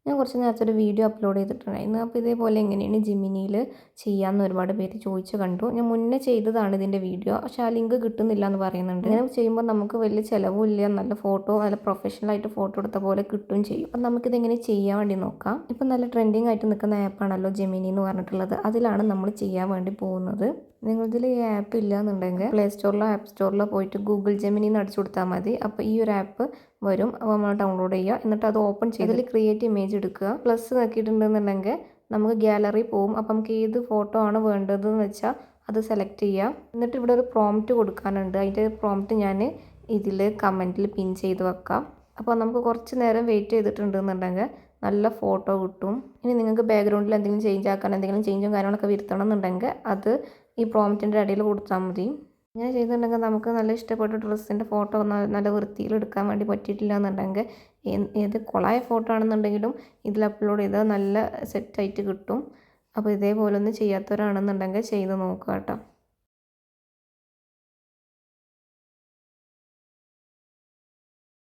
ഞാൻ കുറച്ച് നേരത്തെ ഒരു വീഡിയോ അപ്ലോഡ് ചെയ്തിട്ടുണ്ടായിരുന്നു. അപ്പോൾ ഇതേപോലെ എങ്ങനെയാണ് ജെമിനിയിൽ ചെയ്യാമെന്ന് ഒരുപാട് പേര് ചോദിച്ച് കണ്ടു. ഞാൻ മുന്നേ ചെയ്തതാണ് ഇതിൻ്റെ വീഡിയോ, പക്ഷേ ആ ലിങ്ക് കിട്ടുന്നില്ല എന്ന് പറയുന്നുണ്ട്. ഇങ്ങനെ ചെയ്യുമ്പോൾ നമുക്ക് വലിയ ചിലവും ഇല്ല, നല്ല ഫോട്ടോ, നല്ല പ്രൊഫഷണലായിട്ട് ഫോട്ടോ എടുത്ത പോലെ കിട്ടുകയും ചെയ്യും. അപ്പം നമുക്കിതെങ്ങനെ ചെയ്യാൻ വേണ്ടി നോക്കാം. ഇപ്പം നല്ല ട്രെൻഡിങ് ആയിട്ട് നിൽക്കുന്ന ആപ്പാണല്ലോ ജെമിനി എന്ന് പറഞ്ഞിട്ടുള്ളത്. അതിലാണ് നമ്മൾ ചെയ്യാൻ വേണ്ടി പോകുന്നത്. നിങ്ങളിതിൽ ഈ ആപ്പ് ഇല്ല എന്നുണ്ടെങ്കിൽ പ്ലേ സ്റ്റോറിലോ ആപ്പ് സ്റ്റോറിലോ പോയിട്ട് ഗൂഗിൾ ജെമിനി എന്ന് അടിച്ചു കൊടുത്താൽ മതി. അപ്പോൾ ഈ ഒരു ആപ്പ് വരും. അപ്പോൾ നമ്മൾ ഡൗൺലോഡ് ചെയ്യുക, എന്നിട്ട് അത് ഓപ്പൺ ചെയ്ത് അതിൽ ക്രിയേറ്റ് ഇമേജ് എടുക്കുക. പ്ലസ് നോക്കിയിട്ടുണ്ടെന്നുണ്ടെങ്കിൽ നമുക്ക് ഗാലറി പോകും. അപ്പം നമുക്ക് ഏത് ഫോട്ടോ ആണ് വേണ്ടതെന്ന് വെച്ചാൽ അത് സെലക്ട് ചെയ്യുക. എന്നിട്ട് ഇവിടെ ഒരു പ്രോംപ്റ്റ് കൊടുക്കാനുണ്ട്. അതിൻ്റെ പ്രോംപ്റ്റ് ഞാൻ ഇതിൽ കമൻറ്റിൽ പിൻ ചെയ്ത് വെക്കാം. അപ്പോൾ നമുക്ക് കുറച്ച് നേരം വെയിറ്റ് ചെയ്തിട്ടുണ്ടെന്നുണ്ടെങ്കിൽ നല്ല ഫോട്ടോ കിട്ടും. ഇനി നിങ്ങൾക്ക് ബാക്ക്ഗ്രൗണ്ടിൽ എന്തെങ്കിലും ചേഞ്ച് ആക്കാൻ, എന്തെങ്കിലും ചേഞ്ചും കാര്യങ്ങളൊക്കെ വരുത്തണം എന്നുണ്ടെങ്കിൽ അത് ഈ പ്രോംപ്റ്റിൻ്റെ ഇടയിൽ കൊടുത്താൽ മതി. ഇങ്ങനെ ചെയ്തിട്ടുണ്ടെങ്കിൽ നമുക്ക് നല്ല ഇഷ്ടപ്പെട്ട ഡ്രസ്സിൻ്റെ ഫോട്ടോ നല്ല വൃത്തിയിൽ എടുക്കാൻ വേണ്ടി പറ്റിയിട്ടില്ല എന്നുണ്ടെങ്കിൽ ഏത് കൊളായ ഫോട്ടോ ആണെന്നുണ്ടെങ്കിലും ഇതിൽ അപ്ലോഡ് ചെയ്താൽ നല്ല സെറ്റായിട്ട് കിട്ടും. അപ്പോൾ ഇതേപോലെ ഒന്നും ചെയ്യാത്തവരാണെന്നുണ്ടെങ്കിൽ ചെയ്ത് നോക്കുക കേട്ടോ.